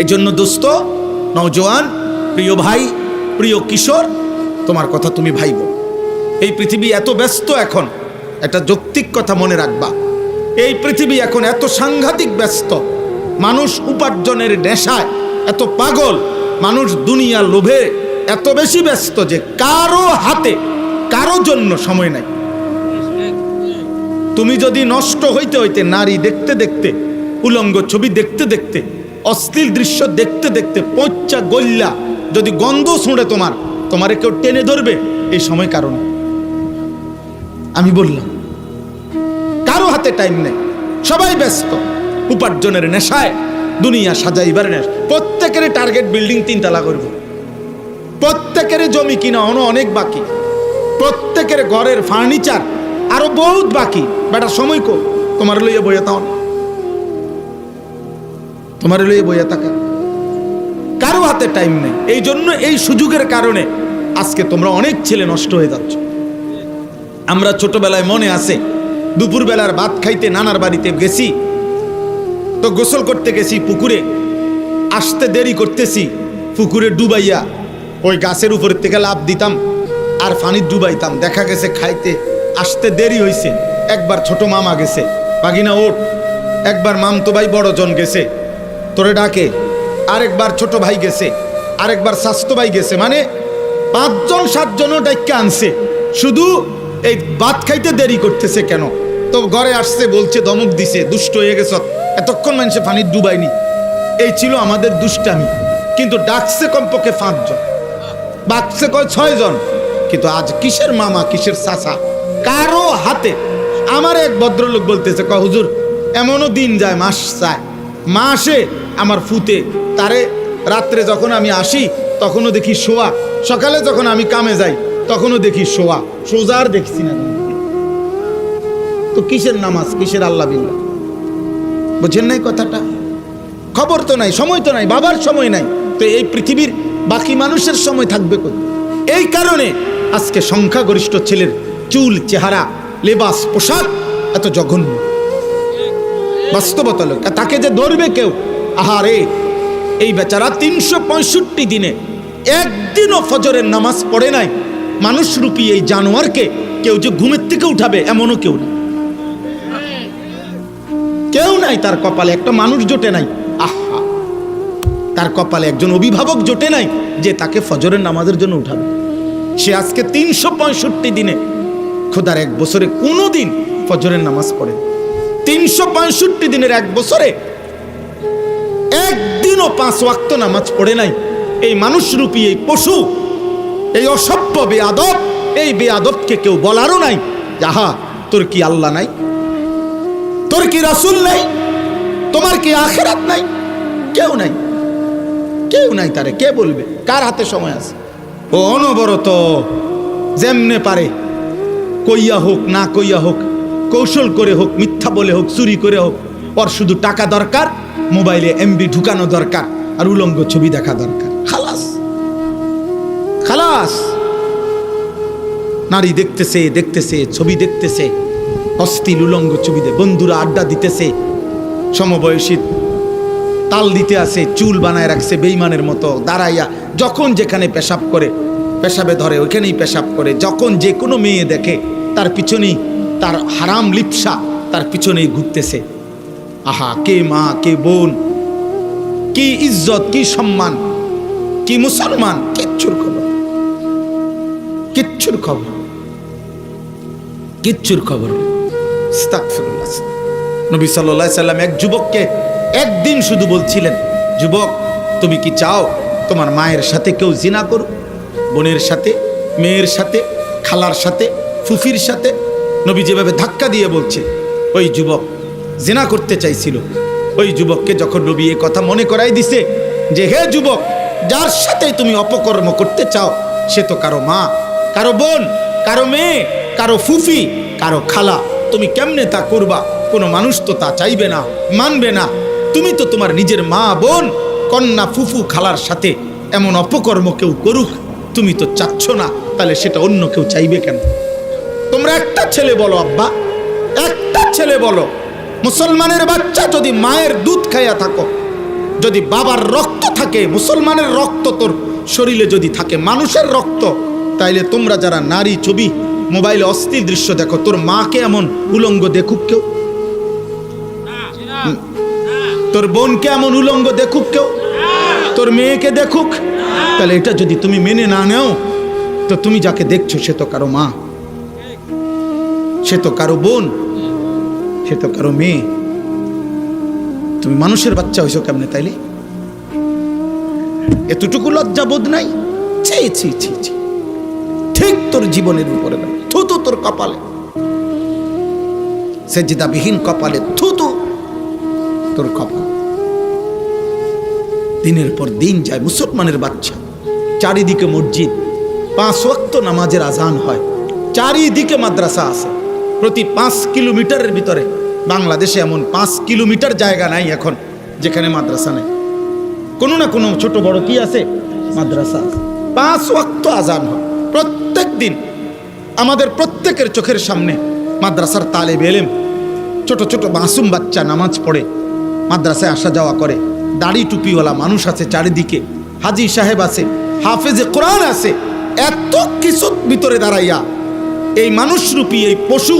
এজন্য দোস্ত, নওজোয়ান, প্রিয় ভাই, প্রিয় কিশোর, তোমার কথা তুমি ভাইব। এই পৃথিবী এত ব্যস্ত এখন, একটা যৌক্তিক কথা মনে রাখবা, এই পৃথিবী এখন এত সাংঘাতিক ব্যস্ত, মানুষ উপার্জনের নেশায় এত পাগল, মানুষ দুনিয়া লোভে এত বেশি ব্যস্ত যে কারো হাতে কারো জন্য সময় নাই। তুমি যদি নষ্ট হইতে হইতে নারী দেখতে দেখতে, উলঙ্গ ছবি দেখতে দেখতে, অশ্লীল দৃশ্য দেখতে দেখতে পচ্চা গল্লা যদি গন্ধ শুঁড়ে তোমারে কেউ টেনে ধরবে, এই সময় কারণ আমি বললাম কারো হাতে টাইম নেই, সবাই ব্যস্ত উপার্জনের নেশায়, দুনিয়া সাজাইবার নেশা। প্রত্যেকের টার্গেট বিল্ডিং 3 তলা করব, প্রত্যেকের জমি কিনা অনেক বাকি, প্রত্যেকের ঘরের ফার্নিচার আরো বহুত বাকি। বেটা সময় কো তোমার লইয়া বইয়া তাও, তোমার লইয়া বইয়া থাকা, কারো হাতে টাইম নেই। এই জন্য এই সুযোগের কারণে আজকে তোমরা অনেক ছেলে নষ্ট হয়ে যাচ্ছ। আমরা ছোটবেলায় মনে আছে, দুপুর বেলার ভাত খাইতে নানার বাড়িতে গেছি, তো গোসল করতে গেছি পুকুরে, আসতে দেরি করতেছি, পুকুরে ডুবাইয়া ওই গাছের উপর থেকে লাফ দিতাম আর পানি ডুবাইতাম। দেখা গেছে খাইতে আসতে দেরি হয়েছে, একবার ছোট মামা গেছে, বাগিনা ওঠ, একবার মামতো ভাই বড়জন গেছে তোরে ডাকে, আরেকবার ছোট ভাই গেছে, আরেকবার স্বাস্থ্য ভাই গেছে, মানে 5 জন 7 জনও ডাইকা আনছে, শুধু এই ভাত খাইতে দেরি করতেছে কেন। তো ঘরে আসছে, বলছে ধমক দিছে, দুষ্ট হয়ে গেছ, এতক্ষণ মানুষে পানি ডুবাইনি। এই ছিল আমাদের দুষ্টামি। কিন্তু ডাকছে কমপক্ষে 5 জন, বাকছে কয় 6 জন। কিন্তু আজ কিসের মামা, কিসের চাচা, কারো হাতে। আমার এক ভদ্রলোক বলতেছে, কয় হুজুর এমনও দিন যায়, মাস যায়, মাসে আমার ফুতে তারে রাত্রে যখন আমি আসি তখনও দেখি শোয়া, সকালে যখন আমি কামে যাই তখনও দেখি শোয়া, সোজার দেখছি না। তো কিসের নামাজ, কিসের আল্লাহ বিল্লাহ, বুঝেন নাই কথাটা? খবর তো নাই, সময় তো নাই, বাবার সময় নাই, তো এই পৃথিবীর বাকি মানুষের সময় থাকবে কই? এই কারণে আজকে সংখ্যাগরিষ্ঠ ছেলের চুল, চেহারা, লেবাস, পোশাক এত জঘন্য। বাস্তবতা লোক, তাকে যে ধরবে কেউ, আহারে এই বেচারা 365 দিনে একদিনও ফজরের নামাজ পড়ে নাই। মানুষরূপী এই জানোয়ারকে কেউ যে ঘুমের থেকে উঠাবে এমনও কেউ নেই, কেউ নাই। তার কপালে একটা মানুষ জোটে নাই, আহা, তার কপালে একজন অভিভাবক জোটে নাই যে তাকে ফজরের নামাজের জন্য উঠাবে। সে আজকে 365 দিনে, খোদার 1 বছরে কোনো দিন ফজরের নামাজ পড়ে। 365 দিনের 1 বছরে একদিনও 5 ওয়াক্ত নামাজ পড়ে নাই। এই মানুষরূপী এই পশু, এই অসভ্য বেয়াদব, এই বেয়াদবকে কেউ বলারও নাই, যাহা তোর কি আল্লাহ নাই, তোর কি রাসূল নাই, তোমার কি আখিরাত নাই? কেউ নাই, কেউ নাই। তারে কে বলবে? কার হাতে সময় আছে? ও অনবরত যেমনে পারে, কইয়া হোক না কইয়া হোক, কৌশল করে হোক, মিথ্যা বলে হোক, চুরি করে হোক, ওর শুধু টাকা দরকার, মোবাইলে এমবি ঢুকানো দরকার, আর উলঙ্গ ছবি দেখা দরকার। খালাস, খালাস। নারী দেখতেছে, দেখতেছে, ছবি দেখতেছে, অশ্লীল উলঙ্গ ছবি, বন্ধুরা আড্ডা দিতেছে, সমবয়সী তাল দিতে আছে, চুল বানায় রাখছে বেঈমানের মতো, দাঁড়াইয়া যখন যেখানে পেশাব করে, পেশাবে ধরে ওইখানেই পেশাব করে, যখন যে কোনো মেয়ে দেখে তার পিছনেই তার হারাম লিপসা, তার পিছনেই ঘুরতেছে। আহা, কে মা, কে বোন, কি ইজ্জত, কি সম্মান, কি মুসলমান, কিচ্ছুর খবর, কিচ্ছুর খবর, কিচ্ছুর খবর। আস্তাগফিরুল্লাহ। নবী সাল্লাল্লাহু আলাইহি সাল্লাম এক যুবককে একদিন শুধু বলছিলেন, যুবক তুমি কি চাও তোমার মায়ের সাথে কেউ জিনা করুক? বোনের সাথে, মেয়ের সাথে, খালার সাথে, ফুফির সাথে? নবী যেভাবে ধাক্কা দিয়ে বলছে, ওই যুবক জিনা করতে চাইছিল। ওই যুবককে যখন নবী এ কথা মনে করাই দিছে যে হে যুবক, যার সাথে তুমি অপকর্ম করতে চাও সে তো কারো মা, কারো বোন, কারো মেয়ে, কারো ফুফি, কারো খালা, তুমি কেমনে তা করবা? কোনো মানুষ তো তা চাইবে না, মানবে না। তুমি তো তোমার নিজের মা, বোন, কন্যা, ফুফু, খালার সাথে এমন অপকর্ম কেউ করুক তুমি তো চাচ্ছ না, তাহলে সেটা অন্য কেউ চাইবে কেন? তোমরা একটা ছেলে বলো আব্বা, একটা ছেলে বলো, মুসলমানের বাচ্চা যদি মায়ের দুধ খাইয়া থাকো, যদি বাবার রক্ত থাকে, মুসলমানের রক্ত তোর শরীরে যদি থাকে, মানুষের রক্ত, তাইলে তোমরা যারা নারী ছবি মোবাইলে অস্থির দৃশ্য দেখো, তোর মাকে এমন উলঙ্গ দেখুক কেউ? তোর বোনকে এমন উলঙ্গ দেখুক কেউ? তোর মেয়েকে দেখুক? তাহলে এটা যদি তুমি মেনে না নেও, তো তুমি যাকে দেখছো সে তো কারো মা, সে তো কারো বোন, সে তো কারো মেয়ে। তুমি মানুষের বাচ্চা হইছো কেমনে তাইলে? এতটুকু লজ্জা বোধ নাই? ছি ছি ছি ছি, ঠিক তোর জীবনের উপরে থুতু তোর কপালে, সেজদাবিহীন কপালে থুতু তোর কপাল। দিনের পর দিন যায় মুসলমানের বাচ্চা, চারিদিকে মসজিদ, 5 ওয়াক্ত নামাজের আজান হয়, চারিদিকে মাদ্রাসা আছে, প্রতি 5 কিলোমিটারের ভিতরে। বাংলাদেশে এমন 5 কিলোমিটার জায়গা নাই এখন যেখানে মাদ্রাসা নাই, কোনো না কোনো ছোট বড় কি আছে, মাদ্রাসা আছে। 5 ওয়াক্ত আজান হয় প্রত্যেক দিন। আমাদের প্রত্যেকের চোখের সামনে মাদ্রাসার তালেব এলেম, ছোট ছোট মাসুম বাচ্চা নামাজ পড়ে মাদ্রাসায় আসা যাওয়া করে। দাড়ি টুপিওয়ালা মানুষ আছে চারিদিকে, হাজি সাহেব আছে, হাফেজে কোরআন আছে। এত কিছুর ভিতরে দাঁড়াইয়া এই মানুষরূপী এই পশু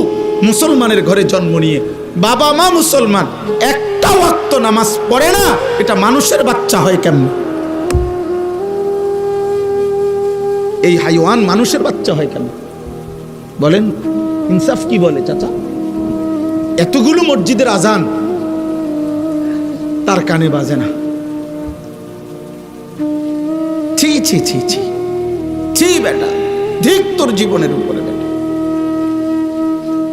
মুসলমানের ঘরে জন্ম নিয়ে বাবা মা মুসলমান, একটা ওয়াক্ত নামাজ পড়ে না, এটা মানুষের বাচ্চা হয় কেমন? এই হাইওয়ান মানুষের বাচ্চা হয় কেন বলেন? ইনসাফ কি বলে চাচা? এতগুলো মসজিদের আজান তার কানে বাজে না। ছি ছি ছি ছি ছি বেটা, ঠিক তোর জীবনের উপরে বেটা।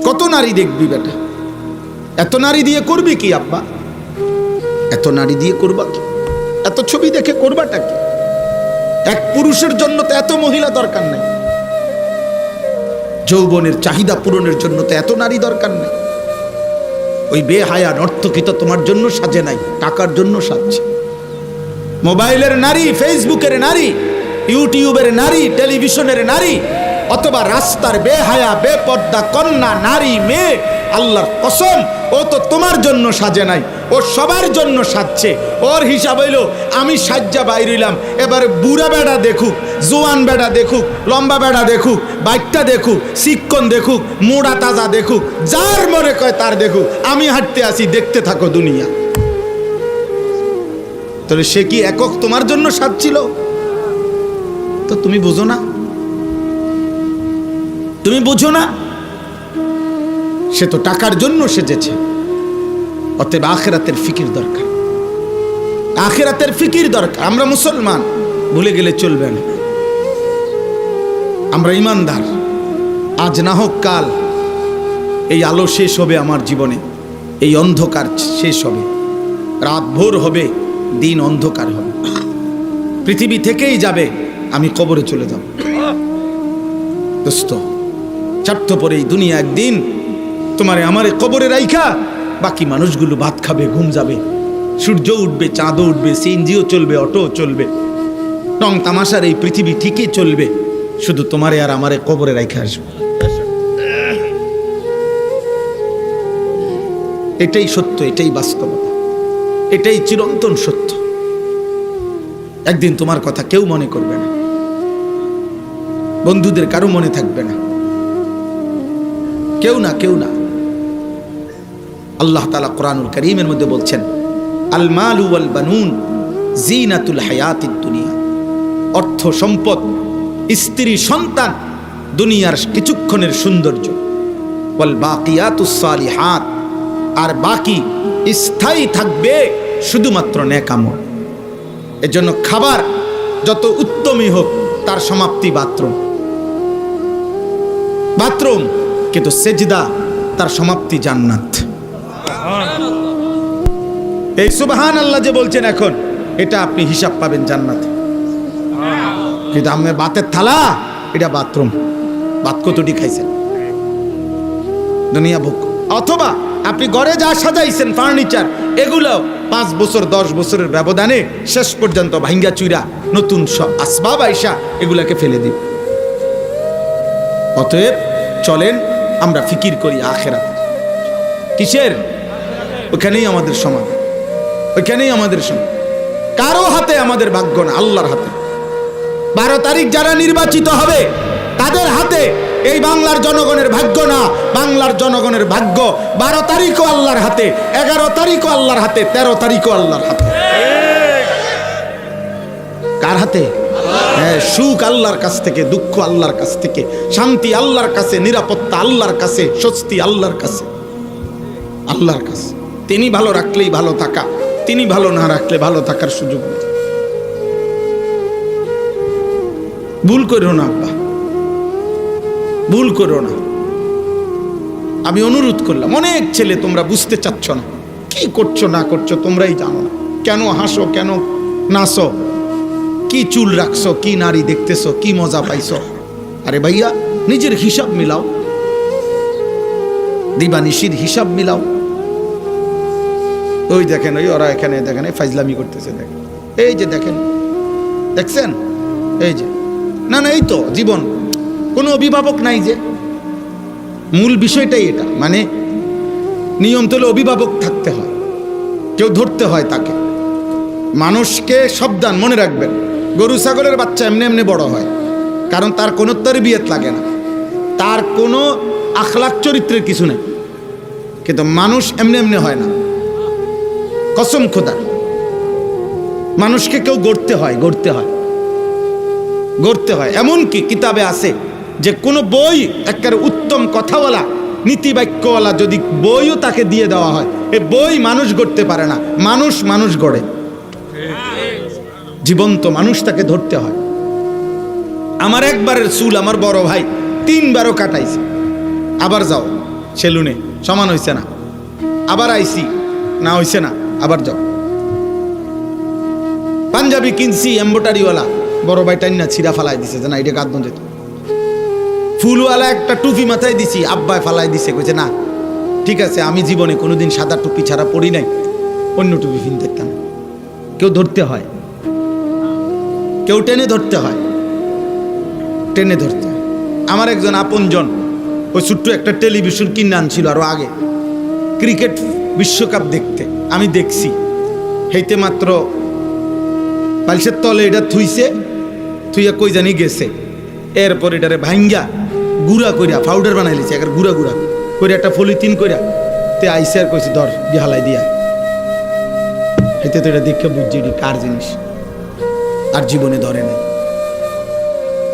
কত নারী দেখবি বেটা? এত নারী দিয়ে করবি কি আব্বা? এত নারী দিয়ে করবা কি? এত ছবি দেখে করবাটা কি? এক পুরুষের জন্য তো এত মহিলা দরকার নেই, যৌবনের চাহিদা পূরণের জন্য তো এত নারী দরকার নেই। ওই বেহায়া নর্তকী তো তোমার জন্য সাজে নাই, টাকার জন্য সাজছে। মোবাইলের নারী, ফেসবুকের নারী, ইউটিউবের নারী, টেলিভিশনের নারী, অথবা রাস্তার বেহায়া বেপর্দা কন্যা নারী মেয়ে, আল্লাহর কসম ও তো তোমার জন্য সাজে নাই, ও সবার জন্য সাজছে। ওর হিসাব হইল আমি সাজ্জা বাইরিলাম, এবার বুড়া বেড়া দেখুক, জোয়ান বেড়া দেখুক, লম্বা বেড়া দেখুক, বাইকটা দেখুক, শিক্ষণ দেখুক, মোড়া তাজা দেখুক, যার মনে কয় তার দেখুক, আমি হাঁটতে আসি, দেখতে থাকো দুনিয়া। তাহলে সে কি একক তোমার জন্য সাজছিল? তো তুমি বুঝো না, তুমি বুঝো না, সে তো টাকার জন্য সেজেছে। অতএব আখিরাতের ফিকির দরকার, আখিরাতের ফিকির দরকার। আমরা মুসলমান, ভুলে গেলে চলবে না। আমরা ইমানদার, আজ না হোক কাল এই আলো শেষ হবে আমার জীবনে, এই অন্ধকার শেষ হবে, রাত ভোর হবে, দিন অন্ধকার হবে, পৃথিবী থেকেই যাবে, আমি কবরে চলে যাব। দোস্ত, স্বার্থপর এই দুনিয়া একদিন তোমারে আমারে কবরে রাইখা বাকি মানুষগুলো ভাত খাবে, ঘুম যাবে, সূর্য উঠবে, চাঁদও উঠবে, সিএনজিও চলবে, অটো চলবে, রং তামাশার এই পৃথিবী ঠিকই চলবে, শুধু তোমারে আর আমারে কবরে রাইখা আসবে। এটাই সত্য, এটাই বাস্তবতা, এটাই চিরন্তন সত্য। একদিন তোমার কথা কেউ মনে করবে না, বন্ধুদের কারো মনে থাকবে না, কেউ না, কেউ না। আল্লাহ তাআলা কোরআনুল কারীমের মধ্যে বলছেন, আল মালু ওয়াল বানুন জিনাতুল হায়াতিদ দুনিয়া। অর্থ সম্পদ, স্ত্রী সন্তান দুনিয়ার কিছুক্ষণের সৌন্দর্য। ওয়াল বাকিয়াতুস সালিহাত, আর বাকি স্থায়ী থাকবে শুধুমাত্র নেক আমল। এজন্য খাবার যত উত্তমই হোক তার সমাপ্তি বাথরুম, বাথরুম, কিন্তু সেজদা তার সমাপ্তি জান্নাত। এই সুবহানাল্লাহ যে বলছেন এখন, এটা আপনি হিসাব পাবেন জান্নাতে। কিন্তু আমি বাতের থালা, এটা বাথরুম, ভাত কতটি খাইছেন দুনিয়া ভোগ। অথবা আপনি ঘরে যা সাজাইছেন ফার্নিচার, এগুলো 5 বছর 10 বছরের ব্যবধানে শেষ পর্যন্ত ভাঙ্গা চুরা নতুন সব আসবাব আইসা এগুলাকে ফেলে দিই। অতএব চলেন আমরা ফিকির করি আখিরাত। কিসের? ওখানেই আমাদের সমাধান, ওইখানেই আমাদের সমাধান। হাতে আমাদের ভাগ্য না, আল্লাহর হাতে। 12 তারিখ যারা নির্বাচিত হবে তাদের হাতে এই বাংলার জনগণের ভাগ্য না, বাংলার জনগণের ভাগ্য 12 তারিখও আল্লাহর হাতে, 11 তারিখও আল্লাহর হাতে, 13 তারিখও আল্লাহর হাতে। কার হাতে? হ্যাঁ, সুখ আল্লাহর কাছ থেকে, দুঃখ আল্লাহর কাছ থেকে, শান্তি আল্লাহর কাছে, নিরাপত্তা আল্লাহর কাছে, স্বস্তি আল্লাহর কাছে, আল্লাহর কাছে। তিনি ভালো রাখলেই ভালো থাকা, তিনি ভালো না রাখলে ভালো থাকার সুযোগ নেই। ভুল করো না আব্বা, ভুল করো না। আমি অনুরোধ করলাম, অনেক ছেলে তোমরা বুঝতে চাচ্ছ না, কি করছো না করছো তোমরাই জানো না। কেন হাসো, কেন নাচো, কি চুল রাখছো, কি নারী দেখতেছো, কি মজা পাইছো? আরে ভাইয়া, নিজের হিসাব মিলাও, দিবানিশির হিসাব মিলাও। ওই দেখেন, ওই ওরা এখানে দেখেন ফাইজলামি করতেছে, দেখেন এই যে দেখেন, দেখছেন এই যে, না না এই তো জীবন, কোনো অভিভাবক নাই যে। মূল বিষয়টাই এটা, মানে নিয়ম তো অভিভাবক থাকতে হয়, কেউ ধরতে হয় তাকে। মানুষকে সাবধান, মনে রাখবেন, গরু ছাগলের বাচ্চা এমনি এমনি বড় হয়, কারণ তার কোনো তরবিয়ত লাগে না, তার কোনো আখলাক চরিত্রের কিছু নেই। কিন্তু মানুষ এমনি এমনি হয় না, কসম খোদা। মানুষকে কেউ গড়তে হয়, গড়তে হয়, গড়তে হয়। এমনকি কিতাবে আছে যে কোনো বই একেবারে উত্তম কথাওয়ালা, নীতিবাক্যওয়ালা যদি বইও তাকে দিয়ে দেওয়া হয়, এই বই মানুষ গড়তে পারে না, মানুষ মানুষ গড়ে। জীবন্ত মানুষ তাকে ধরতে হয়। আমার একবারের চুল আমার বড় ভাই 3 বারও কাটাইছে, আবার যাও সেলুনে, সমান হইছে না, আবার আইসি, না হইছে না, আবার যাও। পাঞ্জাবি কিনছি এম্বোটারিওয়ালা, বড় ভাই টাইনা ছিঁড়া ফালাই দিছে যে না এটা কাঁদ যেত। ফুলওয়ালা একটা টুপি মাথায় দিছি, আব্বায় ফালাই দিছে, কইছে না ঠিক আছে, আমি জীবনে কোনোদিন সাদা টুপি ছাড়া পড়ি নাই, অন্য টুপি ফিন দেখতাম। কেউ ধরতে হয়, কেউ টেনে ধরতে হয়, টেনে ধরতে হয়। আমার একজন আপনজন ওই ছোট্ট একটা টেলিভিশন কিনে আনছিল আরো আগে, ক্রিকেট বিশ্বকাপ দেখতে। আমি দেখছি, হেইতে মাত্র পালসের তলে এটা থুইছে, থুইয়া কই জানি গেছে। এরপর এটারে ভাঙ্গা গুড়া কইরা পাউডার বানাই লিছে, একবার গুড়া গুড়া করে একটা পলিথিন কইরা তে আইসে আর কইছে ধর দিয়ে হালাই দিয়া। হেতে তো এটা দেখে বুঝছি এটি কার জিনিস, আর জীবনে ধরে নাই।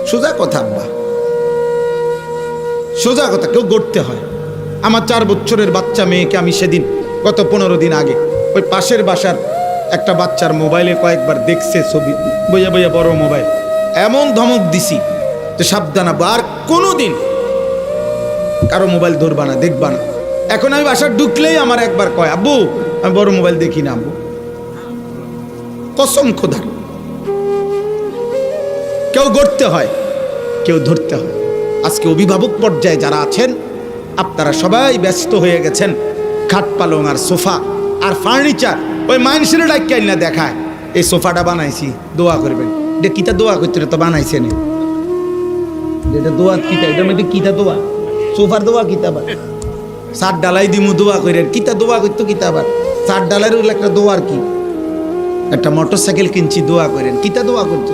সোজা কথা আব্বা, সোজা কথা, কেউ গড়তে হয়। আমার 4 বছরের বাচ্চা মেয়েকে আমি সেদিন গত 15 দিন আগে ওই পাশের বাসার একটা বাচ্চার মোবাইলে কয়েকবার দেখছে ছবি, বইয়া বইয়া বড় মোবাইল, এমন ধমক দিছি যে সাবধান আব্বা, আর কোনোদিন কারো মোবাইল ধরবা না, দেখবা না। এখন আমি বাসার ঢুকলেই আমার একবার কয়, আব্বু আমি বড় মোবাইল দেখি না আব্বু, কসম খোদার। কেউ গড়তে হয়, কেউ ধরতে হয়। আজকে অভিভাবক পর্যায়ে যারা আছেন, আপনারা সবাই ব্যস্ত হয়ে গেছেন খাট পালং আর সোফা আর ফার্নিচার। ওই মানুষের ডাক্তার না দেখায় এই সোফাটা বানাইছি, দোয়া করবেন। এটা কিতা দোয়া করতে তো বানাইছে না, এটা দোয়া কিতা, এটার মধ্যে কিতা দোয়া, সোফার দোয়া কিতা আবার, 7 ডালাই দিমু দোয়া করে, কিতা দোয়া করতো কিতা আবার, 7 ডালাইয়ের একটা দোয়ার কি, একটা মোটরসাইকেল কিনছি দোয়া করেন, কিতা দোয়া করতো,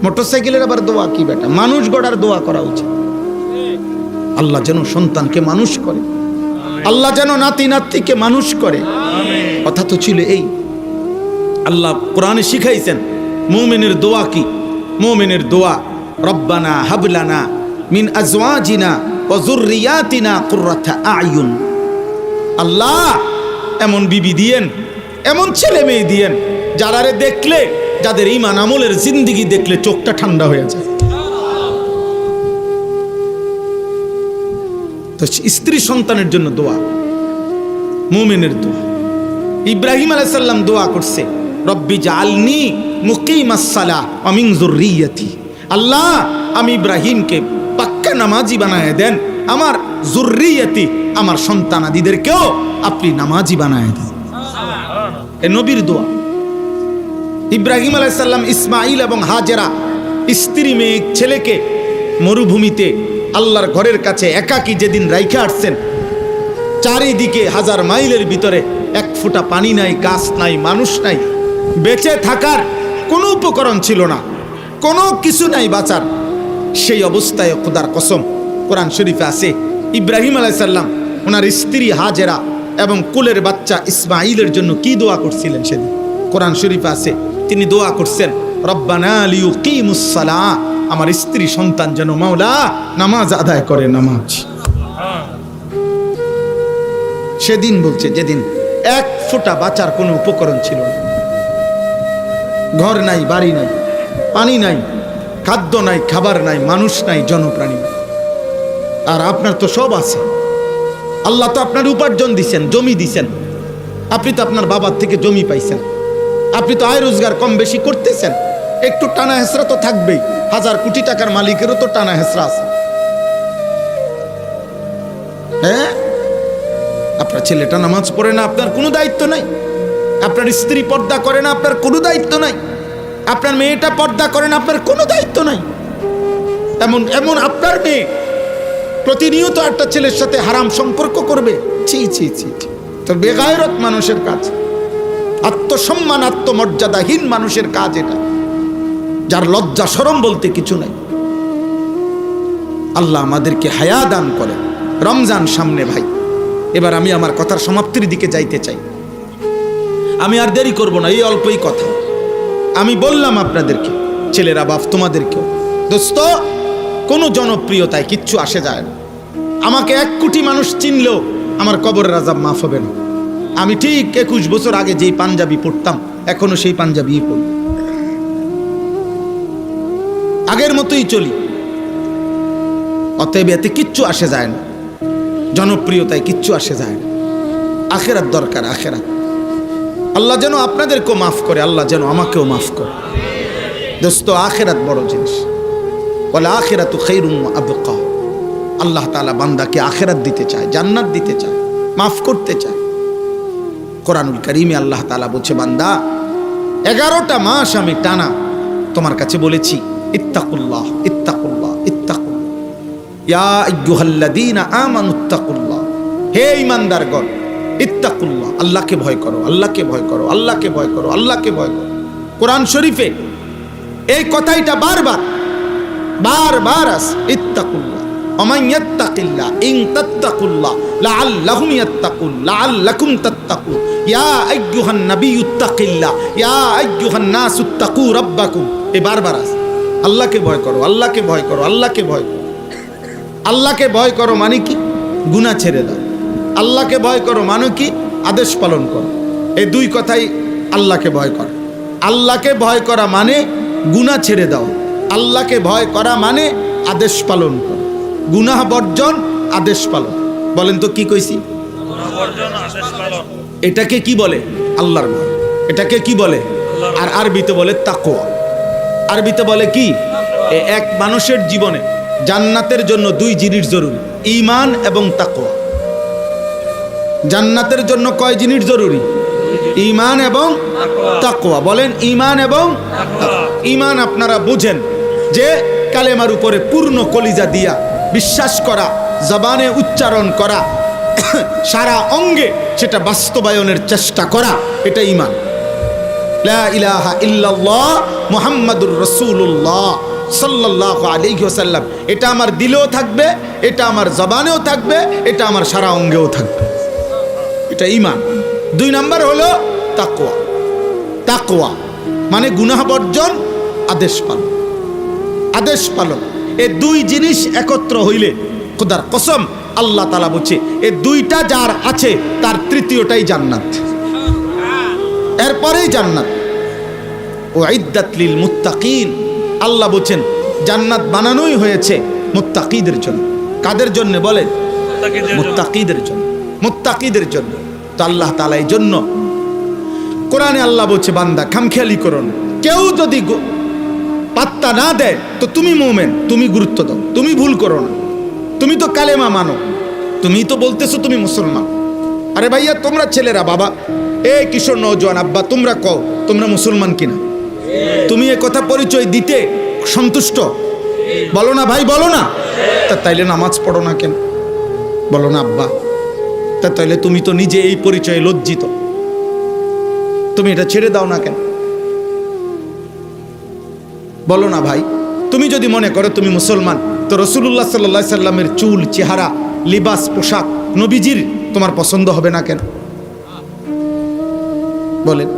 মোটরসাইকেলের আবার দোয়া কি বেটা? মানুষ গড়ার দোয়া করা উচিত। আল্লাহ যেন সন্তানকে মানুষ করে, আল্লাহ যেন নাতি নাতিকে মানুষ করে। কথা তো ছিল এই, আল্লাহ কোরআনে শিখাইছেন মুমিনের দোয়া কি। মুমিনের দোয়া, রব্বানা হাবলানা মিন আজওয়াজিনা ওয়া যুররিয়াতিনা কুররাতা আয়ুন। আল্লাহ এমন বিবি দিয়েন, এমন ছেলে মেয়ে দিয়েন যারারে দেখলে, যাদের ঈমান আমলের জিন্দেগি দেখলে চোখটা ঠান্ডা হয়ে যায়। তো স্ত্রী সন্তানের জন্য দোয়া, মুমিনের দোয়া। ইব্রাহিম আলাইহিস সালাম দোয়া করছে, রব্বি জাআলনি মুকিমাস সালাহ ওয়া মিন যুররিয়াতি। আল্লাহ আমি ইব্রাহিমকে পাক্কা নামাজি বানায় দেন, আমার যুররিয়াতি আমার সন্তানাদিদেরকেও আপনি নামাজি বানায় দেন। এ নবীর দোয়া। ইব্রাহিম আলাইহিস সালাম ইসমাইল এবং হাজেরা স্ত্রী মেয়ে ছেলেকে মরুভূমিতে আল্লাহর ঘরের কাছে একাকী যেদিন রাইখা আসছেন, চারিদিকে 1000 মাইলের ভিতরে 1 ফোঁটা পানি নাই, গাছ নাই, মানুষ নাই, বেঁচে থাকার কোনো উপকরণ ছিল না, কোনো কিছু নাই বাঁচার। সেই অবস্থায় খোদার কসম কোরআন শরীফে আছে ইব্রাহিম আলাইহিস সালাম ওনার স্ত্রী হাজেরা এবং কুলের বাচ্চা ইসমাঈলের জন্য কি দোয়া করছিলেন সেদিন। কোরআন শরীফে আছে তিনি দোয়া করছেন রব্বানা লিয়ুকিমুস সালাহ, আমার স্ত্রী সন্তান যেন মাওলা নামাজ আদায় করে। নামাজ সেদিন বলছে যেদিন এক ফোঁটা বাঁচার কোনো উপকরণ ছিল না, ঘর নাই, বাড়ি নাই, পানি নাই, খাদ্য নাই, খাবার নাই, মানুষ নাই, জনপ্রাণী। আর আপনার তো সব আছে, আল্লাহ তো আপনার উপার্জন দিছেন, জমি দিছেন, আপনি তো আপনার বাবার থেকে জমি পাইছেন, আপনি তো আয় রোজগার কম বেশি করতেছেন, একটু টানা হেসরা তো থাকবেই। 1000 কোটি টাকার মালিকেরও তো টানা হেসরা আছে। হ্যাঁ, আপনার ছেলেটা নামাজ পড়ে না, আপনার কোনো দায়িত্ব নাই। আপনার স্ত্রী পর্দা করে না, আপনার কোনো দায়িত্ব নাই। আপনার মেয়েটা পর্দা করে না, আপনার কোনো দায়িত্ব নাই। এমন এমন আপনার মেয়ে প্রতিনিয়ত একটা ছেলের সাথে হারাম সম্পর্ক করবে। ছি ছি ছি ছি, তো বেগায়রত মানুষের কাজ, আত্মসম্মান আত্মমর্যাদাহীন মানুষের কাজ এটা, যার লজ্জা শরম বলতে কিছু নাই। আল্লাহ আমাদেরকে হায়া দান করে। রমজান সামনে ভাই, এবার আমি আমার কথার সমাপ্তির দিকে যাইতে চাই। আমি আর দেরি করব না, এই অল্পই কথা আমি বললাম আপনাদেরকে, ছেলেরা বাপ তোমাদেরকেও। দোস্ত, কোনো জনপ্রিয়তায় কিচ্ছু আসে যায় না। আমাকে 1 কোটি মানুষ চিনলেও আমার কবরের আযাব মাফ হবে না। আমি ঠিক 21 বছর আগে যেই পাঞ্জাবি পরতাম এখনো সেই পাঞ্জাবিই পরি, আগের মতোই চলি। অতএব এতে কিচ্ছু আসে যায় না, জনপ্রিয়তায় কিচ্ছু আসে যায় না। আখেরাত দরকার, আখেরাত। আল্লাহ যেন আপনাদেরকেও মাফ করে, আল্লাহ যেন আমাকেও মাফ করে। দোস্ত, আখেরাত বড় জিনিস। ওয়াল আখিরাতু খায়রুম ওয়া আবকা। আল্লাহ তাআলা বান্দাকে আখেরাত দিতে চায়, জান্নাত দিতে চায়, মাফ করতে চায়। কোরআনুল কারীমে আল্লাহ তাআলা বলছে, বান্দা 11টা মাস আমি টানা তোমার কাছে বলেছি ইত্তাকুল্লাহ ইত্তাকুল্লাহ ইত্তাকুল্লাহ, ইয়া আইয়ুহাল্লাযীনা আমানুত্তাকুল্লাহ, হে ঈমানদারগণ ইত্তাকুল্লাহ, আল্লাহকে ভয় করো, আল্লাহকে ভয় করো, আল্লাহকে ভয় করো, আল্লাহকে ভয় করো। কোরআন শরীফে এই কথাইটা বারবার বারবার আছে, ইত্তাকুল্লাহ ওমান ইয়াত্তাকিল্লাহ ইন তাত্তাকুল্লাহ লাআল্লাহুম ইয়াত্তাকুন লাআল্লাকুম তাত্তাকুন ইয়া আইয়ুহান নাবিয়্যু ইত্তাকিল্লাহ ইয়া আইয়ুহান নাসু ইত্তাকু রাব্বাকুম। এই বারবার আছে, আল্লাহকে ভয় করো, আল্লাহকে ভয় করো, আল্লাহকে ভয় করো। আল্লাহকে ভয় করো মানে কি? গুনাহ ছেড়ে দাও। আল্লাহকে ভয় করো মানে কি? আদেশ পালন করো। এই দুই কথাই আল্লাহকে ভয় করা। আল্লাহকে ভয় করা মানে গুনাহ ছেড়ে দাও, আল্লাহকে ভয় করা মানে আদেশ পালন করো। গুনাহ বর্জন, আদেশ পালন। বলেন তো কি কইছি? এটাকে কি বলে? আল্লাহর ভয়। এটাকে কি বলে? আর আরবিতে বলে তাকওয়া। আরবিতে বলে কি? এক মানুষের জীবনে জান্নাতের জন্য 2 জিনিস জরুরি, ঈমান এবং তাকওয়া। জান্নাতের জন্য কয় জিনিস জরুরি? ঈমান এবং তাকওয়া। বলেন ঈমান এবং তাকওয়া। ঈমান আপনারা বুঝেন যে কালেমার উপরে পূর্ণ কলিজা দিয়া বিশ্বাস করা, জবানে উচ্চারণ করা, সারা অঙ্গে সেটা বাস্তবায়নের চেষ্টা করা, এটা ঈমান। লা ইলাহা ইল্লাল্লাহ মুহাম্মাদুর রাসূলুল্লাহ সাল্লাল্লাহু আলাইহি ওয়াসাল্লাম, এটা আমার দিলেও থাকবে, এটা আমার জবানেও থাকবে, এটা আমার সারা অঙ্গেও থাকবে, এটা ঈমান। 2 নাম্বার হলো তাকওয়া। তাকওয়া মানে গুনাহ বর্জন, আদেশ পালন। আদেশ পালন, এই 2 জিনিস একত্র হইলে খোদার কসম আল্লাহ তাআলা বলছে এই 2টা যার আছে তার তৃতীয়টাই জান্নাত, এরপরেই জান্নাত। উইদ্দাত লিল মুত্তাকিন, আল্লাহ বলেন জান্নাত বানানোই হয়েছে মুত্তাকিদের জন্য। কাদের জন্য বলেন? মুত্তাকিদের জন্য, মুত্তাকিদের জন্য। তো আল্লাহ তাআলা এই জন্য কোরআনে আল্লাহ বলছে, বান্দা খামখেয়ালি করো না। কেউ যদি পাত্তা না দেয় তো তুমি মুমিন, তুমি গুরুত্ব দাও, তুমি ভুল করো না। তুমি তো কালেমা মানো, তুমি তো বলতেছো তুমি মুসলমান। আরে ভাইয়া তোমরা ছেলেরা, বাবা এই কিশোর নওজোয়ান আব্বা, তোমরা কও তোমরা মুসলমান কিনা? তুমি এ কথা পরিচয় দিতে সন্তুষ্ট? বলো না ভাই, বলো না। তা তাইলে নামাজ পড়ো না কেন? বলো না আব্বা। তা তাইলে তুমি তো নিজে এই পরিচয়ে লজ্জিত, তুমি এটা ছেড়ে দাও না কেন? বলো না ভাই, তুমি যদি মনে করো তুমি মুসলমান, তো রাসূলুল্লাহ সাল্লাল্লাহু আলাইহি সাল্লামের চুল, চেহারা, লিবাস, পোশাক নবীজির তোমার পছন্দ হবে না কেন বলেন?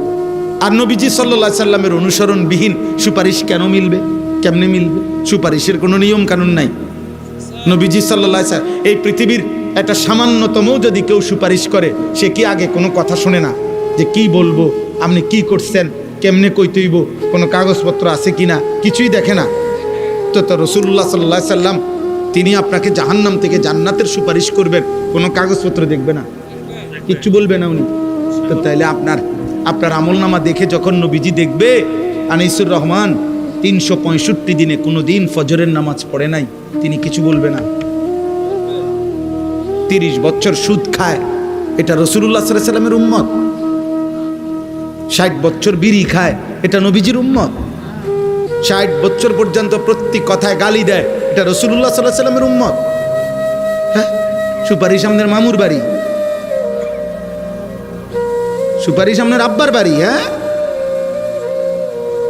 আর নবীজি সাল্লাল্লাহু আলাইহি সাল্লামের অনুসরণবিহীন সুপারিশ কেন মিলবে? কেমনে মিলবে? সুপারিশের কোনো নিয়ম কানুন নাই। নবীজি সাল্লাল্লাহু আলাইহি সাল্লাম এই পৃথিবীর একটা সামান্যতম যদি কেউ সুপারিশ করে, সে কি আগে কোনো কথা শোনে না যে কি বলবো, আপনি কি করছেন, কেমনে কইতেইব, কোনো কাগজপত্র আছে কিনা, কিছুই দেখে না। তো রাসূলুল্লাহ সাল্লাল্লাহু আলাইহি সাল্লাম তিনি আপনাকে জাহান্নাম থেকে জান্নাতের সুপারিশ করবেন, কোনো কাগজপত্র দেখবে না, কিচ্ছু বলবে না উনি। তো তাইলে আপনার আমলনামা দেখে যখন নবীজি দেখবে আনিসুর রহমান 365 দিনে কোনো দিন ফজরের নামাজ পড়ে নাই, তিনি কিছু বলবে না। 30 বছর সুদ খায়, এটা রাসূলুল্লাহ সাল্লাল্লাহু আলাইহি সাল্লামের উম্মত। 60 বছর বিড়ি খায়, এটা নবীজির উম্মত। 60 বছর পর্যন্ত প্রত্যেক কথায় গালি দেয়, এটা রাসূলুল্লাহ সাল্লাল্লাহু আলাইহি সাল্লামের উম্মত। হ্যাঁ, সুপারিশ আমাদের মামুর বাড়ি, সুপারিশ আপনার আব্বার বাড়ি। হ্যাঁ,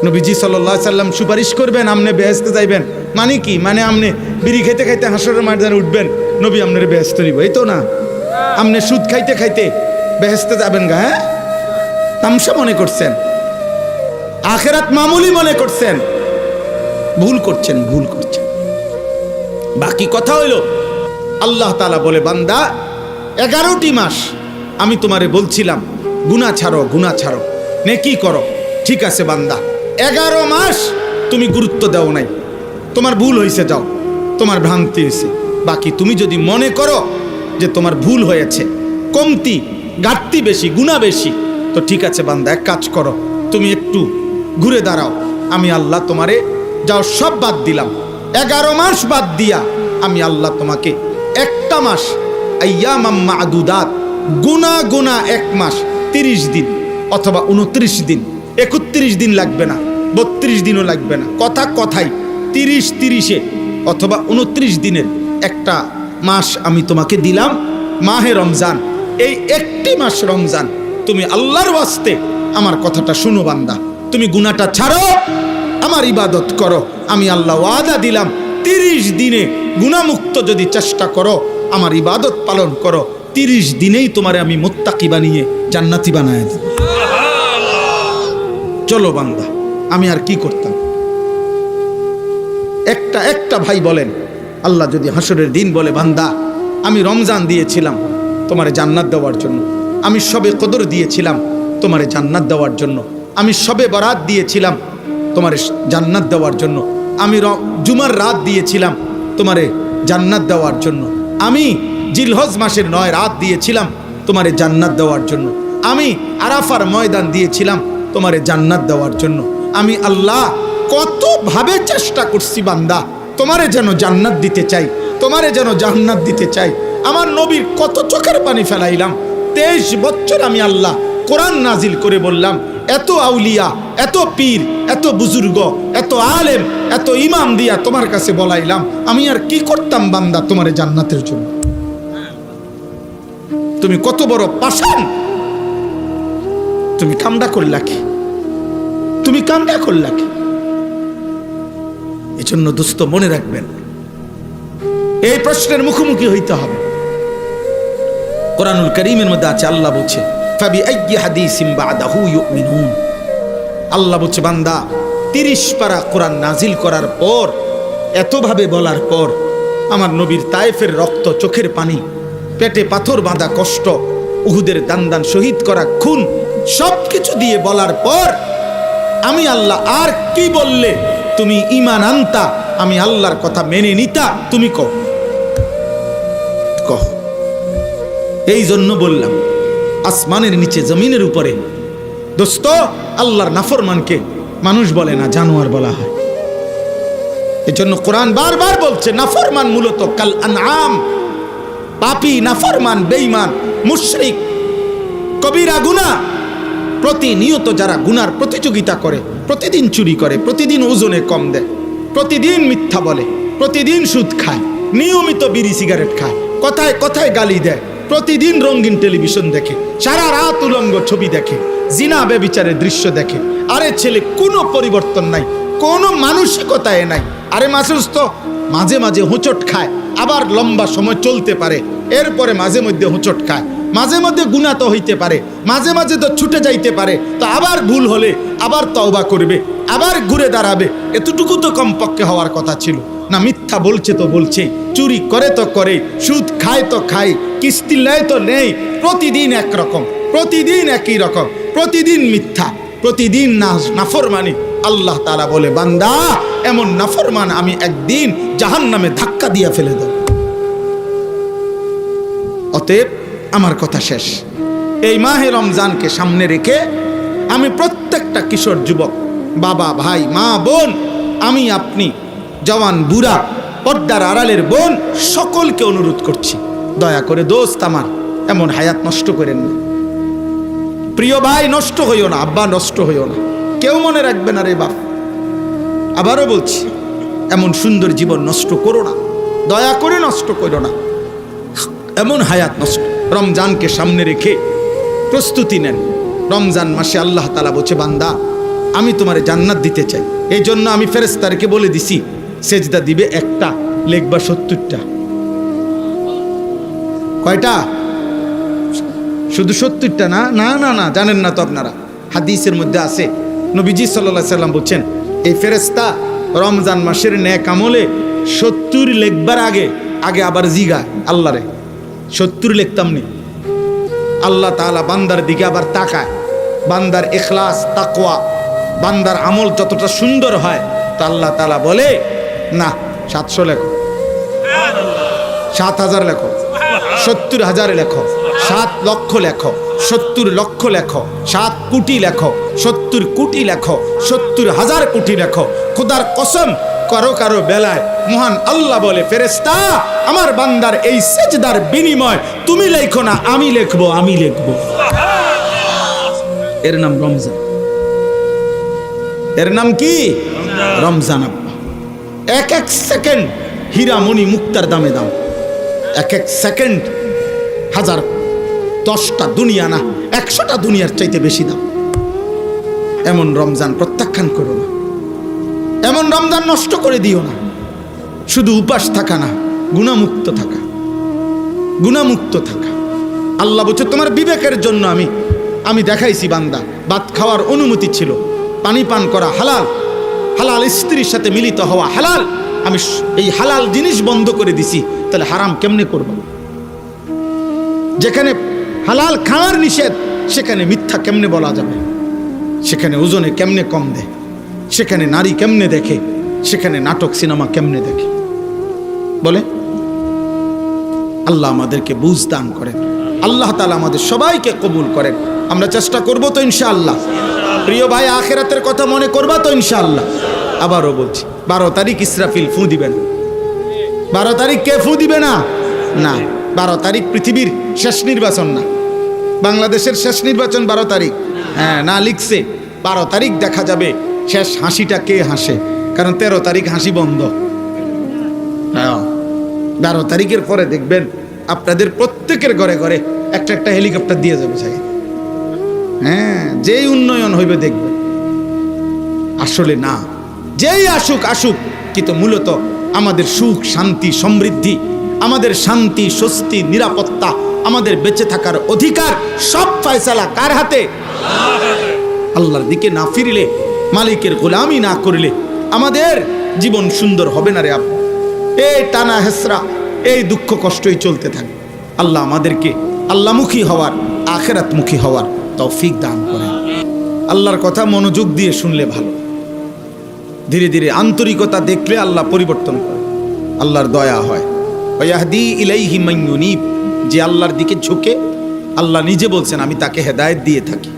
নবীজি সাল্লাল্লাহু আলাইহি সাল্লাম সুপারিশ করবেন, আপনি বেহেশতে যাইবেন। মানে কি? মানে আপনি বিড়ি খাইতে খাইতে হাসরের ময়দানে উঠবেন, নবী আপনার বেহেশতে নিব, এই তো না? আপনি সুদ খাইতে খাইতে বেহেশতে যাবেন গা? হ্যাঁ, তামসা মনে করছেন, আখিরাত মামুলি মনে করছেন, ভুল করছেন। বাকি কথা হইল আল্লাহ তাআলা বলে, বান্দা 11টি মাস আমি তোমারে বলছিলাম গুনাহ ছাড়ো, নেকি করো। ঠিক আছে বান্দা, 11 মাস তুমি গুরুত্ব দাও নাই, তোমার ভুল হয়েছে, যাও, তোমার ভ্রান্তি হয়েছে। বাকি তুমি যদি মনে করো যে তোমার ভুল হয়েছে, কমতি ঘাটতি বেশি, গুনাহ বেশি, তো ঠিক আছে বান্দা, এক কাজ করো, তুমি একটু ঘুরে দাঁড়াও, আমি আল্লাহ তোমারে যাও সব বাদ দিলাম। 11 মাস বাদ দিয়া আমি আল্লাহ তোমাকে একটা মাস, আইয়ামাম মা'দুদাত, গুনা 1 মাস 30 দিন অথবা 29 দিন, 31 দিন লাগবে না, 32 দিনও লাগবে না, কথাই 30 অথবা 29 দিনের একটা মাস আমি তোমাকে দিলাম, মাহে রমজান। এই একটি মাস রমজান তুমি আল্লাহর ওয়াস্তে আমার কথাটা শুনো বান্দা, তুমি গুনাহটা ছাড়ো, আমার ইবাদত করো। আমি আল্লাহ ওয়াদা দিলাম 30 দিনে গুনাহমুক্ত যদি চেষ্টা করো, আমার ইবাদত পালন করো, 30 দিনেই তোমারে আমি মুত্তাকি বানিয়ে জান্নাতি বানায় দেব। চলো বান্দা, আমি আর কি করতাম? একটা ভাই বলেন, আল্লাহ যদি হাসরের দিন বলে, বান্দা আমি রমজান দিয়েছিলাম তোমারে জান্নাত দেওয়ার জন্য, আমি শবে কদর দিয়েছিলাম তোমারে জান্নাত দেওয়ার জন্য, আমি শবে বরাত দিয়েছিলাম তোমারে জান্নাত দেওয়ার জন্য, আমি জুমার রাত দিয়েছিলাম তোমারে জান্নাত দেওয়ার জন্য, আমি জিলহজ মাসের 9 রাত দিয়েছিলাম তোমারে জান্নাত দেওয়ার জন্য, আমি আরাফার ময়দান দিয়েছিলাম তোমারে জান্নাত দেওয়ার জন্য, আমি আল্লাহ কতভাবে চেষ্টা করছি বান্দা তোমারে যেন জান্নাত দিতে চাই, তোমারে যেন জান্নাত দিতে চাই। আমার নবীর কত চোখের পানি ফেলাইলাম। 23 বছর আমি আল্লাহ কোরআন নাজিল করে বললাম, এত আউলিয়া, এত পীর, এত বুজুর্গ, এত আলেম, এত ইমাম দিয়া তোমার কাছে বলাইলাম, আমি আর কি করতাম বান্দা তোমারে জান্নাতের জন্য? তুমি কত বড় পাষাণ, তুমি কামডা করলা কি? তুমি কামডা করলা কি? এজন্য দোস্ত মনে রাখবেন, এই প্রশ্নের মুখোমুখি হইতে হবে। কোরআনুল কারীমের মধ্যে আছে, আল্লাহ বলছে, ফাবিআইয়ি হাদিসিন বা'দাহু ইউমিনুন। আল্লাহ বলছে, বান্দা 30 পারা কোরআন নাজিল করার পর, এতভাবে বলার পর, আমার নবীর তায়েফের রক্ত, চোখের পানি, পেটে পাথর বাঁধা কষ্ট, উহুদের দান শহীদ করা খুন, সবকিছু দিয়ে বলার পর আমি আল্লাহ আর কি বললে তুমি ঈমান আনতা, আমি আল্লাহর কথা মেনে নিতা? তুমি কহ। এই জন্য বললাম, আসমানের নিচে জমিনের উপরে দোস্ত, আল্লাহর নাফরমানকে মানুষ বলে না, জানোয়ার বলা হয়। এজন্য কোরআন বারবার বলছে, নাফরমান মূলত কাল আনআম, পাপী, নাফরমান, বেঈমান, মুশরিক, কবিরা গুনাহ, প্রতিনিয়ত যারা গুনার প্রতিযোগিতা করে, প্রতিদিন চুরি করে, প্রতিদিন ওজনে কম দেয়, প্রতিদিন মিথ্যা বলে, প্রতিদিন সুদ খায়, নিয়মিত বিড়ি সিগারেট খায়, কথায় কথায় গালি দেয়, প্রতিদিন রঙিন টেলিভিশন দেখে, সারা রাত উলঙ্গ ছবি দেখে, জিনা ব্যভিচারের দৃশ্য দেখে। আরে ছেলে, কোনো পরিবর্তন নাই, কোনো মানসিকতায় নাই। আরে মাসুস তো মাঝে মাঝে হোঁচট খায়, আবার লম্বা সময় চলতে পারে, এরপরে মাঝে মধ্যে হোঁচট খায়, মাঝে মধ্যে গুনাহ তো হইতে পারে, মাঝে মাঝে তো ছুটে যাইতে পারে, তো আবার ভুল হলে আবার তওবা করবে, আবার ঘুরে দাঁড়াবে। এতটুকু তো কমপক্ষে হওয়ার কথা ছিল না? মিথ্যা বলছে তো বলছে, চুরি করে তো করে, সুদ খায় তো খায়, কিস্তি নেয় তো নেই, প্রতিদিন একরকম, প্রতিদিন একই রকম, প্রতিদিন মিথ্যা, প্রতিদিন নাফরমানি। আল্লাহ তাআলা বলে, বান্দা এমন নাফরমান আমি একদিন জাহান্নামে ধাক্কা দিয়ে ফেলে দেব। অতএব আমার কথা শেষ। এই মাহে রমজানকে সামনে রেখে আমি প্রত্যেকটা কিশোর যুবক, বাবা, ভাই, মা, বোন, আমি, আপনি, জওয়ান, বুড়া, পর্দার আড়ালের বোন, সকলকে অনুরোধ করছি, দয়া করে দোস্ত আমার এমন হায়াত নষ্ট করেন না। প্রিয় ভাই, নষ্ট হইও না, আব্বা নষ্ট হইও না, কেউ মনে রাখবে না রে বাপ। আবারও বলছি, এমন সুন্দর জীবন নষ্ট করো না, দয়া করে নষ্ট করো না, এমন হায়াত নষ্ট। রমজানকে সামনে রেখে প্রস্তুতি নেন। রমজান মাসে আল্লাহ তাআলা বলছে, বান্দা আমি তোমারে জান্নাত দিতে চাই, এই জন্য আমি ফেরেশতাদেরকে বলে দিছি, সেজদা দিবে একটা, লিখবা 70টা। কয়টা? শুধু 70টা না, না না না, জানেন না তো আপনারা, হাদিসের মধ্যে আছে, নবীজি সাল্লাল্লাহু আলাইহি সাল্লাম বলছেন, এই ফেরেশতা রমজান মাসের নেক আমলে 70 লিখবার আগে আগে আবার জিগা আল্লাহরে, 70 লিখতাম নি। আল্লাহ তাআলা বান্দার দিকে আবার তাকায়, বান্দার ইখলাস, তাকওয়া, বান্দার আমল যতটা সুন্দর হয়, তা আল্লাহ তাআলা বলে, না 700 লেখো, 7000 লেখো, 70,000 লেখো, 7 লক্ষ লেখো, 70 লক্ষ লেখো, 7 কোটি লেখো, 70 কোটি লেখো, 70,000 কোটি লেখো। খোদার কসম, কারো কারো বেলায় মহান আল্লাহ বলে, ফেরেশতা আমার বান্দার এই সেজদার বিনিময় তুমি লেখো না, আমি লিখবো, আমি লিখবো। এর নাম রমজান। এর নাম কি? রমজান। এক এক সেকেন্ড হীরা মণি মুক্তার দামে দাম, এক এক সেকেন্ড হাজার, 10টা দুনিয়া না, 100টা দুনিয়ার চাইতে বেশি দাম। এমন রমজান প্রত্যাখ্যান করো না, এমন রমজান নষ্ট করে দিও না। শুধু উপাস থাকা না, গুনাহমুক্ত থাকা, গুনাহমুক্ত থাকা। আল্লাহ বলছে, তোমার বিবেকের জন্য আমি দেখাইছি বান্দা, ভাত খাওয়ার অনুমতি ছিল, পানি পান করা হালাল, হালাল স্ত্রীর সাথে মিলিত হওয়া হালাল, আমি এই হালাল জিনিস বন্ধ করে দিছি, তাহলে হারাম কেমনে করব? যেখানে হালাল খাওয়ার নিষেধ, সেখানে মিথ্যা কেমনে বলা যাবে? সেখানে ওজনে কেমনে কম দেয়? সেখানে নারী কেমনে দেখে? সেখানে নাটক সিনেমা কেমনে দেখে? বলে আল্লাহ আমাদেরকে বুঝ দান করেন, আল্লাহ তাআলা আমাদের সবাইকে কবুল করেন। আমরা চেষ্টা করব তো ইনশাআল্লাহ। প্রিয় ভাই, আখিরাতের কথা মনে করবা তো ইনশাআল্লাহ। আবারও বলছি, 12 তারিখ ইসরাফিল ফু দিবেন। 12 তারিখ কে ফু দিবে না? না, 12 তারিখ পৃথিবীর শেষ নির্বাচন না, বাংলাদেশের শেষ নির্বাচন 12 তারিখ। হ্যাঁ, না লিখছে 12 তারিখ দেখা যাবে শেষ হাসিটা কে হাসে, কারণ 13 তারিখ হাসি বন্ধ। হ্যাঁ, 12 তারিখের পরে দেখবেন আপনাদের প্রত্যেকের ঘরে ঘরে একটা একটা হেলিকপ্টার দিয়ে যাবে চাই। হ্যাঁ, যেই উন্নয়ন হইবে দেখবেন। আসলে না, যেই আসুক আসুক, কিন্তু মূলত আমাদের সুখ, শান্তি, সমৃদ্ধি, আমাদের শান্তি, স্বস্তি, নিরাপত্তা, আমাদের বেঁচে থাকার অধিকার সব ফয়সালা কার হাতে? আল্লাহর দিকে না ফিরলে, মালিকের গোলামি না করলে আমাদের জীবন সুন্দর হবে না রে আব্বা। এই টানা হেসরা, এই দুঃখ কষ্টই চলতে থাকে। আল্লাহ আমাদেরকে আল্লাহমুখী হওয়ার, আখিরাতমুখী হওয়ার তৌফিক দান করেন। আল্লাহর কথা মনোযোগ দিয়ে শুনলে ভালো, ধীরে ধীরে আন্তরিকতা দেখলে আল্লাহ পরিবর্তন করে, আল্লাহর দয়া হয়। ওয়াহদি ইলাইহি মান ইউনিব, যে আল্লাহর দিকে ঝুঁকে, আল্লাহ নিজে বলছেন আমি তাকে হেদায়েত দিয়ে থাকি।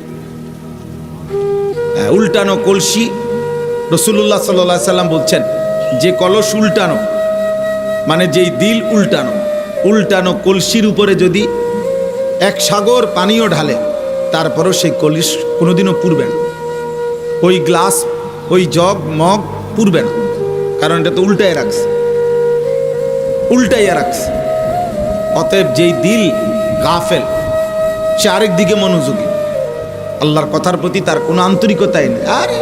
উল্টানো কলসি, রাসূলুল্লাহ সাল্লাল্লাহু আলাইহি সাল্লাম বলছেন, যে কলস উল্টানো, মানে যেই দিল উল্টানো, উল্টানো কলসির উপরে যদি 1 সাগর পানিও ঢালে, তারপরও সেই কলস কোনোদিনও পুড়বে না। ওই গ্লাস, ওই জগ, মগ পুড়বে না, কারণ এটা তো উল্টাইয়া রাখছে, উল্টাইয়া রাখছে। অতএব যেই দিল গাফেল, সে আরেক দিকে মনোযোগী, আল্লাহর কথার প্রতি তার কোনো আন্তরিকতাই নেই। আরে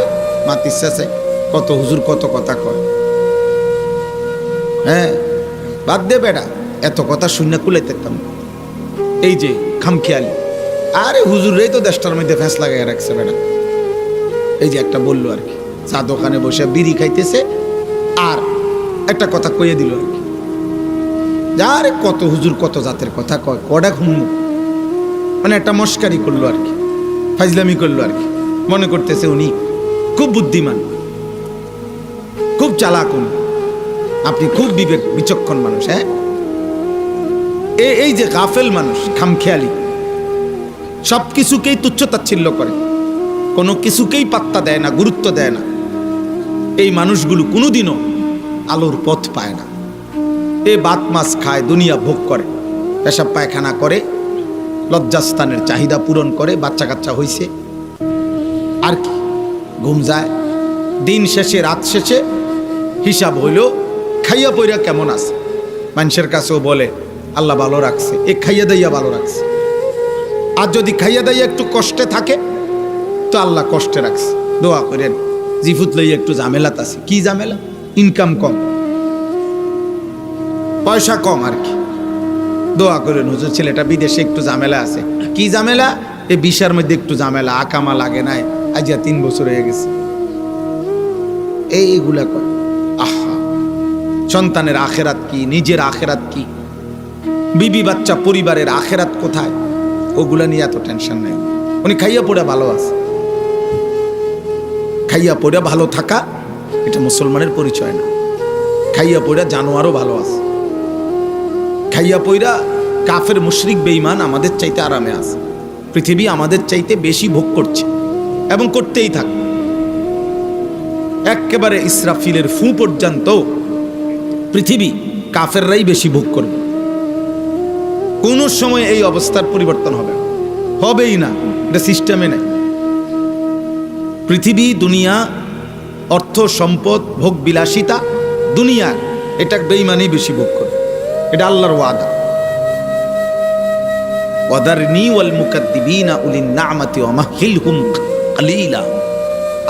মাতির শেষে কত হুজুর কত কথা কয়। হ্যাঁ, বাদ দে বেটা, এত কথা শূন্য কুলে দেখতাম। এই যে খামখেয়ালি, আরে হুজুররাই তো দেশটার মধ্যে ফ্যাঁস লাগাই রাখছে বেটা। এই যে একটা বললো আর কি, চা দোকানে বসে বিড়ি খাইতেছে আর একটা কথা কইয়ে দিল আর কি, আরে কত হুজুর কত জাতের কথা কয়, কটা খুনমু, মানে একটা মস্কারি করলো আর কি, ফাজলামি করলো আর কি। মনে করতেছে উনি খুব বুদ্ধিমান, খুব চালাক, উনি, আপনি খুব বিবেক বিচক্ষণ মানুষ। হ্যাঁ, এই যে গাফেল মানুষ, খামখেয়ালি, সব কিছুকেই তুচ্ছতাচ্ছিল্য করে, কোনো কিছুকেই পাত্তা দেয় না, গুরুত্ব দেয় না, এই মানুষগুলো কোনোদিনও আলোর পথ পায় না। এ ভাত মাছ খায়, দুনিয়া ভোগ করে, পেশাব পায়খানা করে, লজ্জাস্থানের চাহিদা পূরণ করে, বাচ্চা কাচ্চা হইছে, আর কি ঘুম যায়। দিন শেষে, রাত শেষে হিসাব হইল খাইয়া পইরা কেমন আছে। মানুষের কাছেও বলে আল্লাহ ভালো রাখছে, এ খাইয়া দাইয়া ভালো রাখছে। আর যদি খাইয়া দাইয়া একটু কষ্টে থাকে তো আল্লাহ কষ্টে রাখছে। দোয়া করেন, জিফুত লইয়া একটু ঝামেলাত আছে। কি ঝামেলা? ইনকাম কম, পয়সা কম আর কি। দোয়া করেন, হুজুর ছেলেটা বিদেশে একটু ঝামেলা আছে। কি ঝামেলা? এই বিশার মধ্যে একটু ঝামেলা, আকামা লাগে নাই, আজ 3 বছর হয়ে গেছে। এইগুলা কয়। আহা, সন্তানের আখেরাত কি, নিজের আখেরাত কি, বিবি বাচ্চা পরিবারের আখেরাত কোথায়, ওগুলা নিয়ে এত টেনশন নেই। উনি খাইয়া পড়ে ভালো আছে। খাইয়া পড়ে ভালো থাকা এটা মুসলমানের পরিচয় না। খাইয়া পড়া জানোয়ারও ভালো আছে। খাইয়া পইরা কাফের মুশরিক বেঈমান আমাদের চাইতে আরামে আছে। পৃথিবী আমাদের চাইতে বেশি ভোগ করছে এবং করতেই থাকবে। একেবারে ইসরাফিলের ফু পর্যন্ত পৃথিবী কাফেররাই বেশি ভোগ করবে। কোন সময় এই অবস্থার পরিবর্তন হবে না, হবেই না, এটা সিস্টেমে নেই। পৃথিবী, দুনিয়া, অর্থ সম্পদ, ভোগ বিলাসিতা, দুনিয়া, এটা বেঈমানই বেশি ভোগ করে। এটা আল্লাহর ওয়াদা। ওয়াদারনি ওয়াল মুকাদ্দিবিনা উলিন নি'মাতি ওয়া মাহিলহুম কালিলা।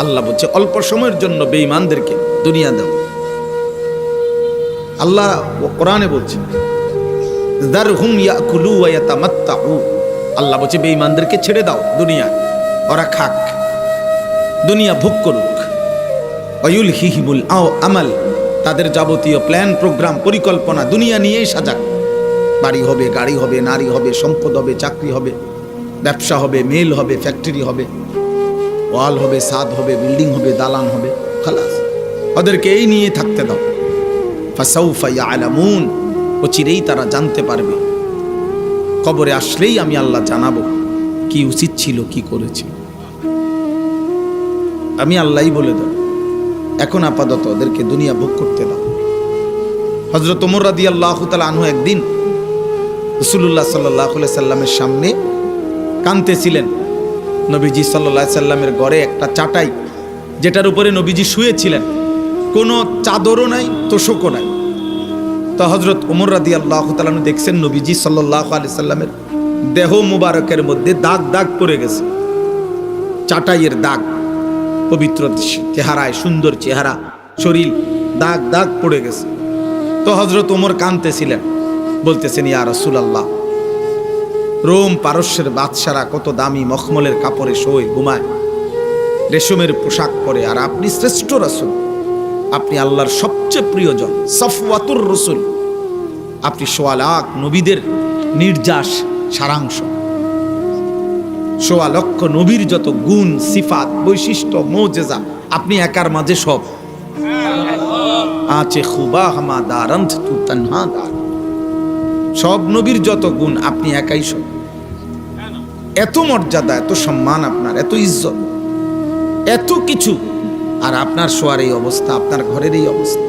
আল্লাহ বলছে অল্প সময়ের জন্য বেঈমানদেরকে দুনিয়া দাও। আল্লাহ কোরআনে বলছে যারহুম ইয়াকুলু ওয়া ইয়াতামাত্তাউ। আল্লাহ বলছে বেঈমানদেরকে ছেড়ে দাও দুনিয়া, ওরা খাক, দুনিয়া ভোগ করুক। ওয়ায়ুলহিহিমুল আমাল, তাদের যাবতীয় প্ল্যান প্রোগ্রাম পরিকল্পনা দুনিয়া নিয়েই সাজাক। বাড়ি হবে, গাড়ি হবে, নারী হবে, সম্পদ হবে, চাকরি হবে, ব্যবসা হবে, মেল হবে, ফ্যাক্টরি হবে, ওয়াল হবে, ছাদ হবে, বিল্ডিং হবে, দালান হবে, খালাস। ওদেরকে এই নিয়ে থাকতে দাও। ফাসাউফা ইয়ালামুন, চিরেই তারা জানতে পারবে। কবরে আসলেই আমি আল্লাহ জানাবো কি উচিত ছিল, কি করেছিল। আমি আল্লাহই বলে দেব। এখন আপাতত ওদেরকে দুনিয়া ভোগ করতে দাও। হযরত ওমর রাদিয়াল্লাহু তাআলা আনহু একদিন রাসূলুল্লাহ সাল্লাল্লাহু আলাইহি সাল্লামের সামনে কাঁদতেছিলেন। নবীজি সাল্লাল্লাহু আলাইহি সাল্লামের ঘরে একটা চাটাই, যেটার উপরে নবীজি শুয়েছিলেন, কোনো চাদরও নাই, তোশকও নাই। তো হযরত ওমর রাদিয়াল্লাহু তাআলা আনহু দেখছেন নবীজি সাল্লাল্লাহু আলাইহি সাল্লামের দেহ মুবারকের মধ্যে দাগ দাগ পড়ে গেছে, চাটাইয়ের দাগ। পবিত্র চেহারায়, সুন্দর চেহারা, শরীর, দাগ দাগ পড়ে গেছে। তো হযরত ওমর কাঁদতেছিলেন, বলতেছেন ইয়া রাসূলুল্লাহ, রোম পারস্যের বাদশারা কত দামি মখমলের কাপড়ে শোয়, ঘুমায়, রেশমের পোশাক পরে, আর আপনি শ্রেষ্ঠ রাসূল, আপনি আল্লাহর সবচেয়ে প্রিয়জন, সফওয়াতুর রাসূল, আপনি ১৬ লাখ নবীদের নির্যাস সারাংশ। ১৬ লক্ষ নবীর যত গুণ, সিফাত, বৈশিষ্ট্য, মুজিজা, আপনি একার মাঝে সব আছে। খুবা হামা দারন্ত তু তনহা দার, সব নবীর যত গুণ আপনি একাই সব। এত মর্যাদা, এত সম্মান আপনার, এত ইজ্জত, এত কিছু, আর আপনার শোয়ার এই অবস্থা, আপনার ঘরের এই অবস্থা।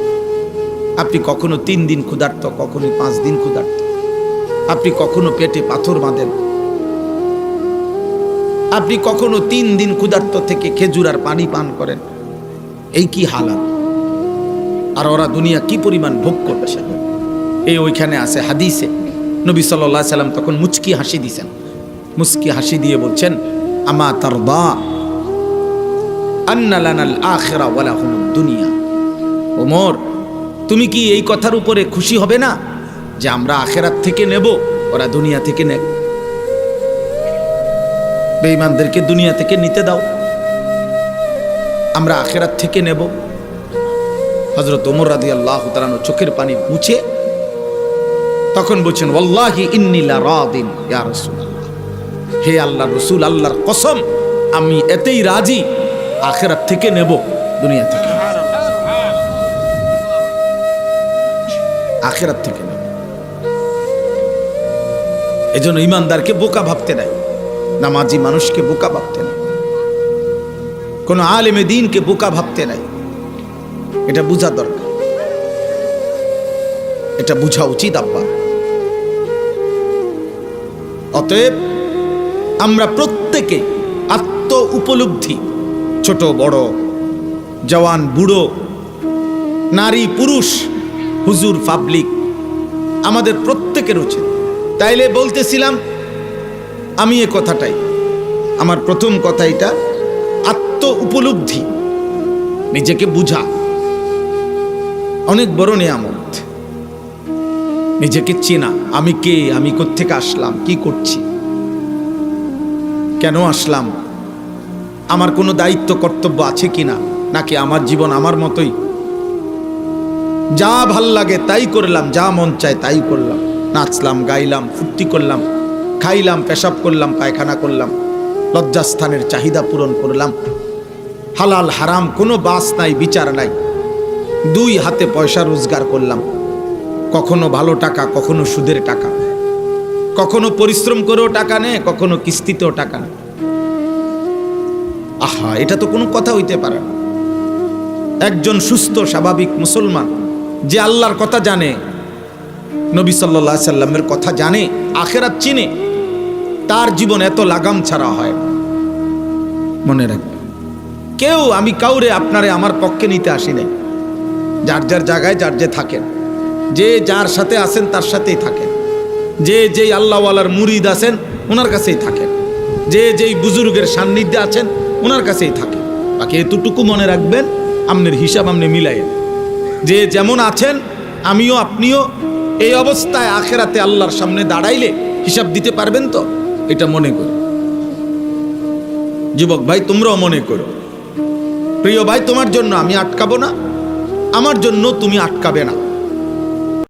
আপনি কখনো 3 দিন ক্ষুধার্ত, কখনো 5 দিন ক্ষুধার্ত, আপনি কখনো পেটে পাথর বাঁধেন, আপনি কখনো 3 দিন ক্ষুধার্ত থেকে খেজুর আর পানি পান করেন। এই কি হালাত! আর ওরা দুনিয়া কি পরিমাণ ভোগ করছে। এই ওইখানে আছে হাদিসে, নবী সাল্লাল্লাহু আলাইহি সাল্লাম তখন মুচকি হাসি দিয়েছেন। মুচকি হাসি দিয়ে বলছেন, আমা তারদা আন্না লানাল আখিরা ওয়া লাহুমুদ দুনিয়া। ওমর, তুমি কি এই কথার উপরে খুশি হবে না যে আমরা আখিরাত থেকে নেব, ওরা দুনিয়া থেকে নেয়? বেঈমানদেরকে দুনিয়া থেকে নিতে দাও, আমরা আখিরাত থেকে নেব। হযরত ওমর রাদিয়াল্লাহু তাআলা চোখের পানি মুছে তখন বলছেন, ওয়াল্লাহি ইন্নী লারাদিন ইয়া রাসূলুল্লাহ, হে আল্লাহর রাসূল, আল্লাহর কসম আমি এতেই রাজি, আখিরাত থেকে নেব, দুনিয়া থেকে, আখিরাত থেকে নেব। এজন্য ইমানদারকে বোকা ভাবতে নাই, নামাজি মানুষকে বোকা ভাবতে নাই, কোন আলেমে দ্বীনকে বোকা ভাবতে নাই। এটা বোঝা দরকার, এটা বোঝা উচিত আব্বা। অতএব আমরা প্রত্যেকে আত্ম উপলব্ধি, ছোট বড়, জওয়ান বুড়ো, নারী পুরুষ, হুজুর পাবলিক, আমাদের প্রত্যেকের উচিত। তাইলে বলতেছিলাম আমি এ কথাটাই, আমার প্রথম কথা এটা, আত্ম উপলব্ধি, নিজেকে বুঝা অনেক বড় নিয়ামত। নিজেকে চেনা, আমি কে, আমি কোত্থেকে আসলাম, কি করছি, কেন আসলাম, আমার কোনো দায়িত্ব কর্তব্য আছে কিনা, নাকি আমার জীবন আমার মতোই, যা ভাল লাগে তাই করলাম, যা মন চায় তাই করলাম, নাচলাম, গাইলাম, ফুর্তি করলাম, খাইলাম, পেশাব করলাম, পায়খানা করলাম, লজ্জাস্থানের চাহিদা পূরণ করলাম, হালাল হারাম কোনো বাস নাই, বিচার নাই, দুই হাতে পয়সা রোজগার করলাম, কখনো ভালো টাকা, কখনো সুদের টাকা, কখনো পরিশ্রম করেও টাকা নেয়, কখনো কিস্তিতেও টাকা নেয়। আহা, এটা তো কোনো কথা হইতে পারে না। একজন সুস্থ স্বাভাবিক মুসলমান যে আল্লাহর কথা জানে, নবী সাল্লাল্লাহু আলাইহি সাল্লামের কথা জানে, আখিরাত চিনে, তার জীবন এত লাগাম ছাড়া হয়। মনে রাখবে, কেউ, আমি কাউরে আপনারে আমার পক্ষে নিতে আসি নাই। যার যার জায়গায় যার যে থাকেন, যে যার সাথে আছেন তার সাথেই থাকেন, যে যেই আল্লাহওয়ালার মুরিদ আছেন ওনার কাছেই থাকেন, যে যেই বুজুর্গের সান্নিধ্যে আছেন ওনার কাছেই থাকেন। বাকি এতটুকু মনে রাখবেন, আপনার হিসাব আপনি মিলাইয়েন, যে যেমন আছেন আমিও আপনিও এই অবস্থায় আখেরাতে আল্লাহর সামনে দাঁড়াইলে হিসাব দিতে পারবেন তো, এটা মনে করো। যুবক ভাই, তোমরাও মনে করো। প্রিয় ভাই, তোমার জন্য আমি আটকাবো না, আমার জন্য তুমি আটকাবে না।